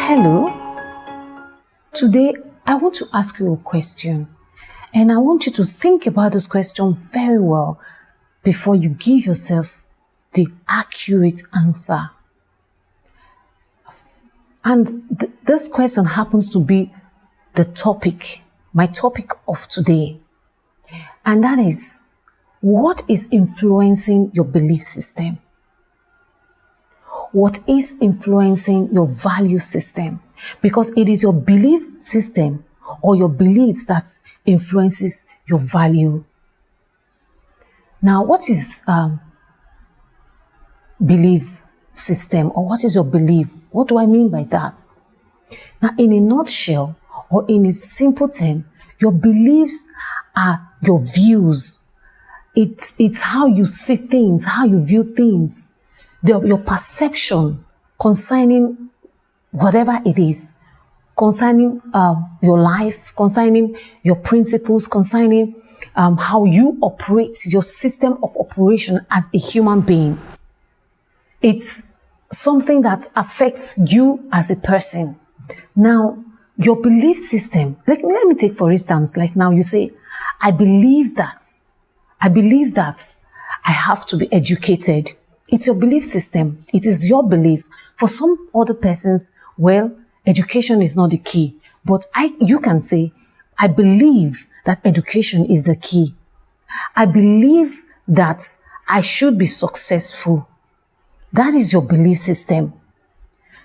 Hello. Today, I want to ask you a question, and I want you to think about this question very well before you give yourself the accurate answer. And this question happens to be the topic, my topic of today. And that is, what is influencing your belief system? What is influencing your value system? Because it is your belief system or your beliefs that influences your value. Now, what is belief system, or what is your belief? What do I mean by that? Now, in a nutshell, or in a simple term, your beliefs are your views. It's how you see things, how you view things, your perception concerning whatever it is, concerning your life, concerning your principles, concerning how you operate, your system of operation as a human being. It's something that affects you as a person. Now, your belief system, let me take for instance, like now you say, I believe that I have to be educated. It's your belief system. It is your belief. For some other persons, well, education is not the key. But you can say, I believe that education is the key. I believe that I should be successful. That is your belief system.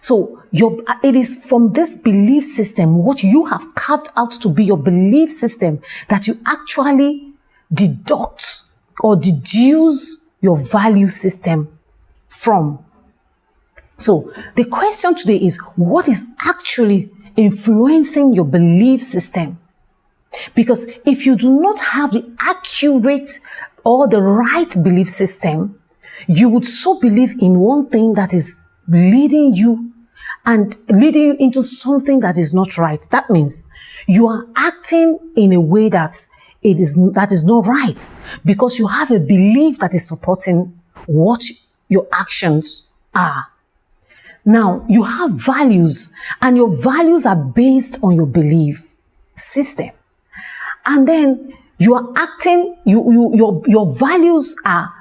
So it is from this belief system, what you have carved out to be your belief system, that you actually deduct or deduce your value system from. So the question today is, what is actually influencing your belief system? Because if you do not have the accurate or the right belief system, you would so believe in one thing that is leading you into something that is not right. That means you are acting in a way that is not right, because you have a belief that is supporting what your actions are. Now, you have values, and your values are based on your belief system. And then you are acting, your values are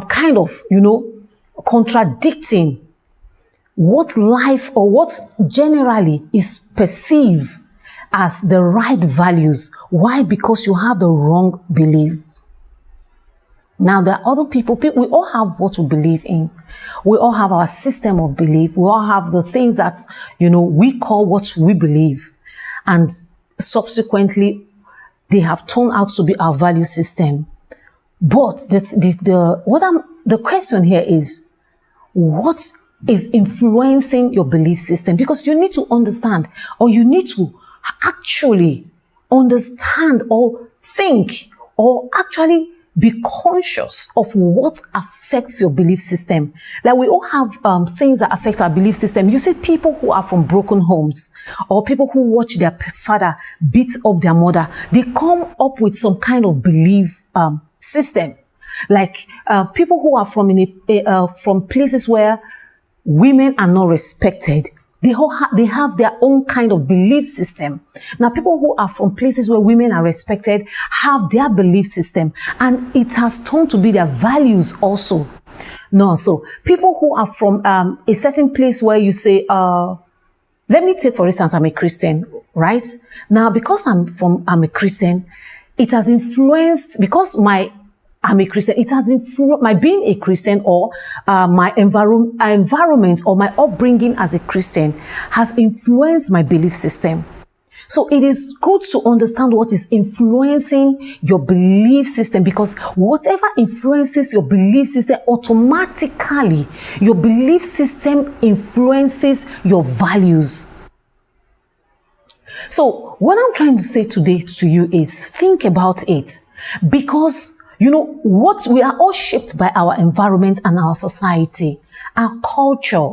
kind of, contradicting what life or what generally is perceived as the right values. Why? Because you have the wrong beliefs. Now, there are other people, we all have what we believe in. We all have our system of belief. We all have the things that, we call what we believe. And subsequently, they have turned out to be our value system. But the question here is, what is influencing your belief system? Because you need to understand, or you need to actually understand or think, or actually be conscious of what affects your belief system. Like, we all have things that affect our belief system. You see people who are from broken homes, or people who watch their father beat up their mother, they come up with some kind of belief system. Like people who are from places where women are not respected, they have their own kind of belief system. Now, people who are from places where women are respected have their belief system, and it has turned to be their values also. No, so people who are from a certain place where you say, let me take for instance, I'm a Christian, right? Now, because I'm a Christian, it has influenced, because I'm a Christian, it has influenced my being a Christian, or my environment or my upbringing as a Christian has influenced my belief system. So it is good to understand what is influencing your belief system, because whatever influences your belief system, automatically your belief system influences your values. So what I'm trying to say today to you is, think about it, because what we are all shaped by our environment and our society, our culture.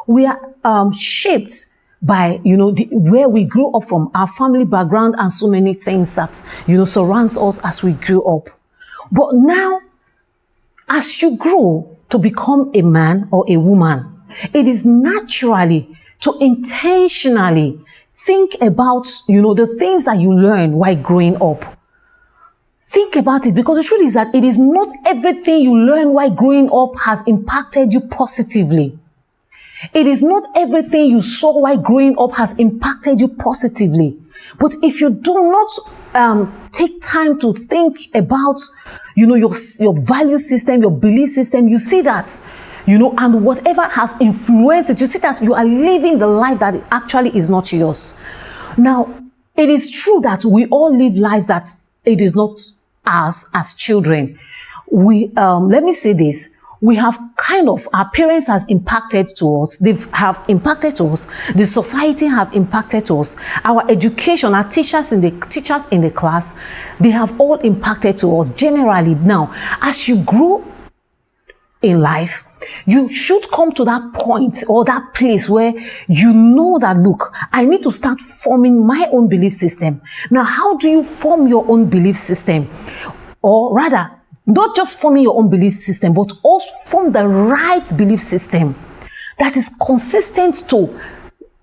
We are shaped by, where we grew up from, our family background, and so many things that, surrounds us as we grew up. But now, as you grow to become a man or a woman, it is naturally to intentionally think about, the things that you learn while growing up. Think about it, because the truth is that it is not everything you learn while growing up has impacted you positively. It is not everything you saw while growing up has impacted you positively. But if you do not take time to think about, your value system, your belief system, you see that, and whatever has influenced it, you see that you are living the life that actually is not yours. Now, it is true that we all live lives that it is not us as children. Let me say this. We have our parents has impacted to us. They have impacted to us. The society have impacted to us. Our education, our teachers in the class, they have all impacted to us generally. Now, as you grow in life, you should come to that point or that place where you know that, look, I need to start forming my own belief system. Now, how do you form your own belief system? Or rather, not just forming your own belief system, but also form the right belief system that is consistent to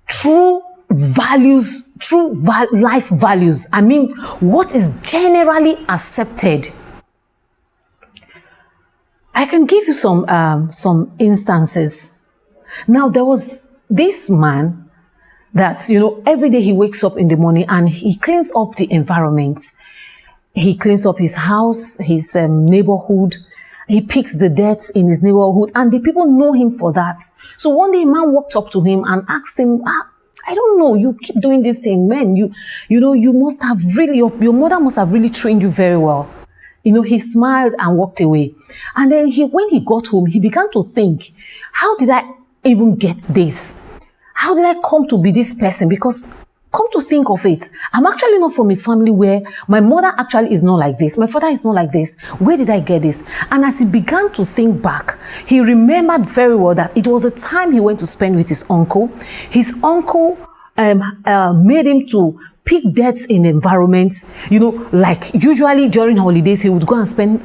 true values, life values. I mean, what is generally accepted. I can give you some instances. Now, there was this man that, every day he wakes up in the morning and he cleans up the environment. He cleans up his house, his neighborhood. He picks the dirt in his neighborhood, and the people know him for that. So one day a man walked up to him and asked him, I don't know, you keep doing this thing, man. You must have really, your mother must have really trained you very well. He smiled and walked away. And then when he got home, he began to think, how did I even get this? How did I come to be this person? Because come to think of it, I'm actually not from a family where my mother actually is not like this. My father is not like this. Where did I get this? And as he began to think back, he remembered very well that it was a time he went to spend with his uncle. His uncle made him to pick dirt in the environment. Like usually during holidays, he would go and spend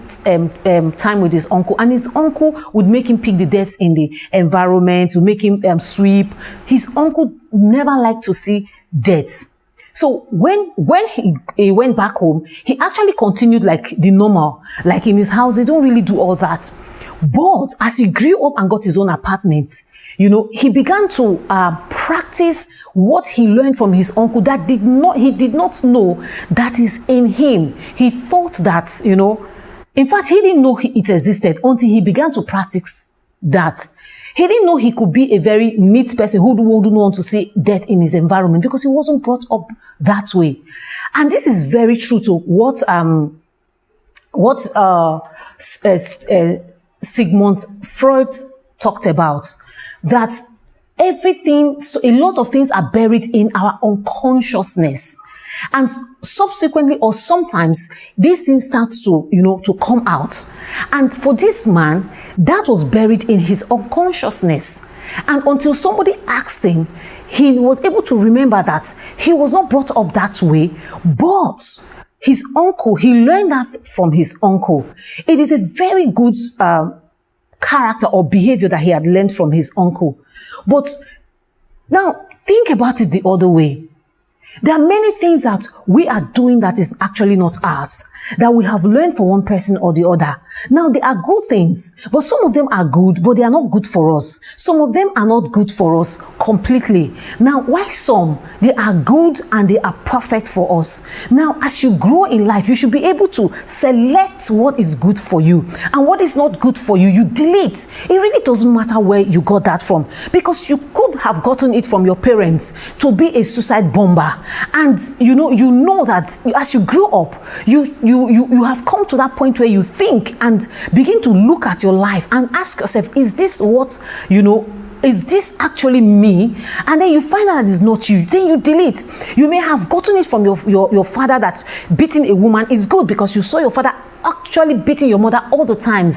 time with his uncle, and his uncle would make him pick the dirt in the environment, would make him sweep. His uncle never liked to see dirt. So when he went back home, he actually continued like the normal, like in his house, they don't really do all that. But as he grew up and got his own apartment, he began to practice what he learned from his uncle that he did not know that is in him. He thought that, in fact, he didn't know it existed until he began to practice that. He didn't know he could be a very neat person who wouldn't want to see dirt in his environment because he wasn't brought up that way. And this is very true to what Sigmund Freud talked about, that a lot of things are buried in our unconsciousness. And subsequently, or sometimes, these things start to come out. And for this man, that was buried in his unconsciousness. And until somebody asked him, he was able to remember that he was not brought up that way, but his uncle, he learned that from his uncle. It is a very good character or behavior that he had learned from his uncle. But now, think about it the other way. There are many things that we are doing that is actually not us, that we have learned from one person or the other. Now, they are good things, but some of them are good, but they are not good for us. Some of them are not good for us completely. Now, why some? They are good and they are perfect for us. Now, as you grow in life, you should be able to select what is good for you, and what is not good for you, you delete. It really doesn't matter where you got that from, because you could have gotten it from your parents to be a suicide bomber. And you know that as you grow up, you have come to that point where you think and begin to look at your life and ask yourself, is this is this actually me? And then you find out that it's not you. Then you delete. You may have gotten it from your father, that beating a woman is good because you saw your father actually beating your mother all the time,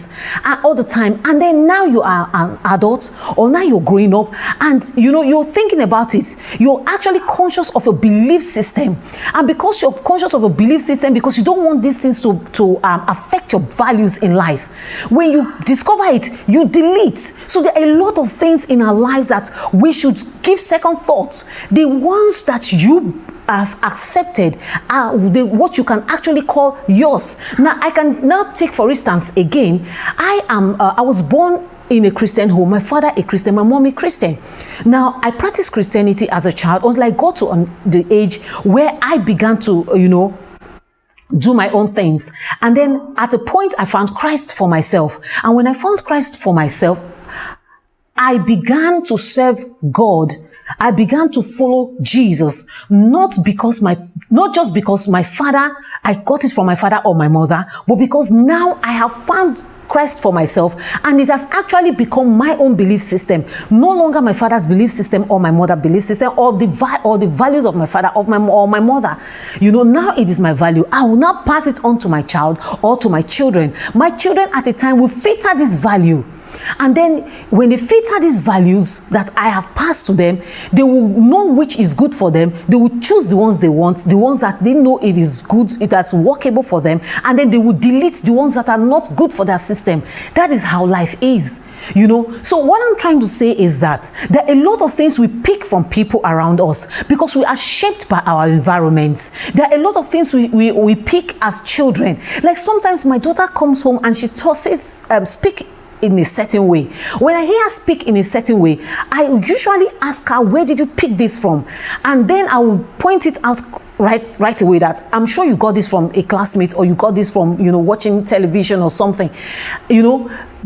and then now you are an adult, or now you're growing up, and you're thinking about it. You're actually conscious of a belief system, and because you're conscious of a belief system, because you don't want these things to affect your values in life, when you discover it, you delete. So there are a lot of things in our lives that we should give second thoughts. The ones that you have accepted are what you can actually call yours. Now, I can now take, for instance, again, I was born in a Christian home. My father a Christian, my mom a Christian. Now, I practiced Christianity as a child until I got to the age where I began to, do my own things. And then at a point, I found Christ for myself. And when I found Christ for myself, I began to serve God. I began to follow Jesus, not just because my father, I got it from my father or my mother, but because now I have found Christ for myself, and it has actually become my own belief system. No longer my father's belief system or my mother's belief system, or the values of my father or my mother. Now it is my value. I will now pass it on to my child or to my children. My children at a time will filter this value. And then when they filter these values that I have passed to them, they will know which is good for them. They will choose the ones they want, the ones that they know it is good, that's workable for them, and then they will delete the ones that are not good for their system. That is how life is. So what I'm trying to say is that there are a lot of things we pick from people around us because we are shaped by our environments. There are a lot of things we pick as children. Like sometimes my daughter comes home and she speak in a certain way. When I hear her speak in a certain way, I usually ask her, where did you pick this from? And then I will point it out right away that I'm sure you got this from a classmate, or you got this from watching television or something.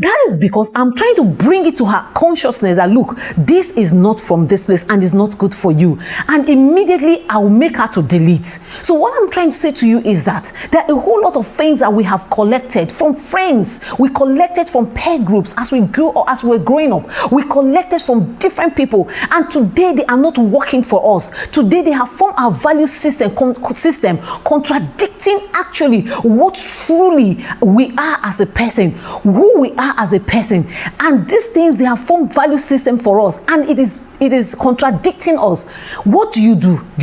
That is because I'm trying to bring it to her consciousness that, look, this is not from this place and is not good for you. And immediately I will make her to delete. So what I'm trying to say to you is that there are a whole lot of things that we have collected from friends. We collected from peer groups as we grew or as we were growing up. We collected from different people. And today they are not working for us. Today they have formed our value system contradicting actually what truly we are as a person, who we are as a person. And these things, they have formed value system for us, and it is contradicting us. What do? You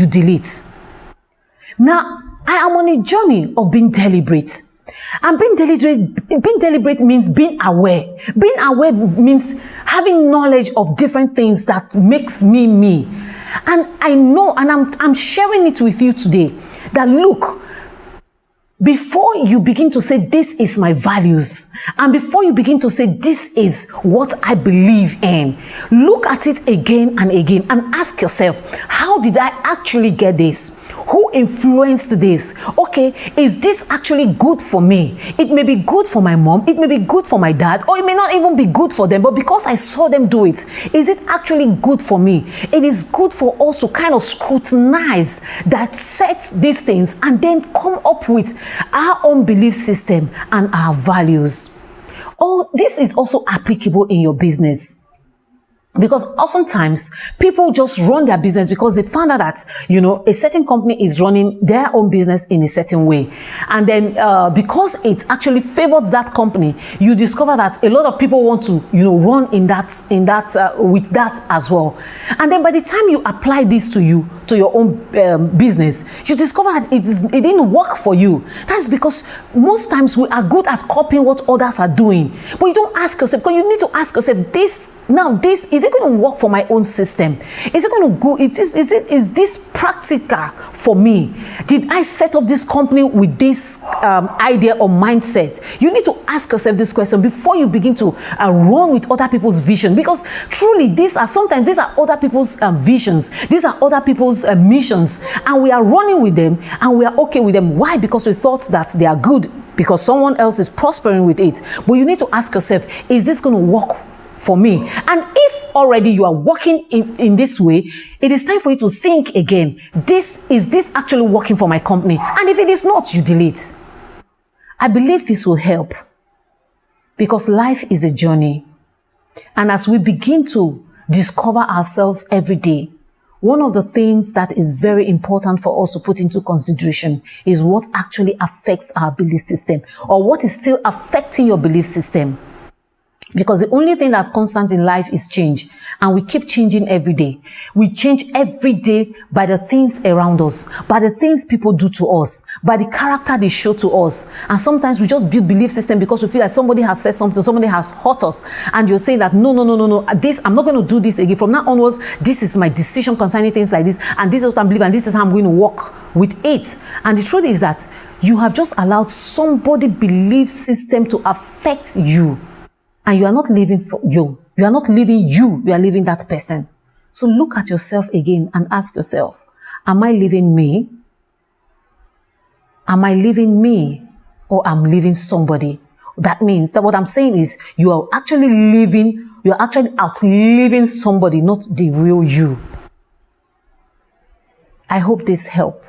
delete. Now, I am on a journey of being deliberate. And being deliberate means being aware. Being aware means having knowledge of different things that makes me. And I know, and I'm sharing it with you today, that look, before you begin to say, this is my values, and before you begin to say, this is what I believe in, look at it again and again and ask yourself, how did I actually get this? Who influenced this? Okay, is this actually good for me? It may be good for my mom, it may be good for my dad, or it may not even be good for them, but because I saw them do it, is it actually good for me? It is good for us to kind of scrutinize that, set these things, and then come up with our own belief system and our values. Oh, this is also applicable in your business. Because oftentimes people just run their business because they found out that, a certain company is running their own business in a certain way. And then because it actually favored that company, you discover that a lot of people want to, run with that as well. And then by the time you apply this to your own business, you discover that it didn't work for you. That's because most times we are good at copying what others are doing. But you don't ask yourself, because you need to ask yourself, is it going to work for my own system? Is it going to go? Is this practical for me? Did I set up this company with this idea or mindset? You need to ask yourself this question before you begin to run with other people's vision, because truly these are other people's visions. These are other people's missions, and we are running with them and we are okay with them. Why? Because we thought that they are good because someone else is prospering with it. But you need to ask yourself, is this going to work for me? And if already you are working in this way, it is time for you to think again. Is this actually working for my company? And if it is not, you delete. I believe this will help, because life is a journey. And as we begin to discover ourselves every day, one of the things that is very important for us to put into consideration is what actually affects our belief system, or what is still affecting your belief system. Because the only thing that's constant in life is change. And we keep changing every day. We change every day by the things around us, by the things people do to us, by the character they show to us. And sometimes we just build belief system because we feel like somebody has said something, somebody has hurt us. And you're saying that, no, this, I'm not going to do this again. From now onwards, this is my decision concerning things like this. And this is what I believe, and this is how I'm going to work with it. And the truth is that you have just allowed somebody's belief system to affect you. And you are not living for you. You are not living you. You are living that person. So look at yourself again and ask yourself, am I living me? Am I living me? Or am I living somebody? That means that what I'm saying is you are actually outliving somebody, not the real you. I hope this helped.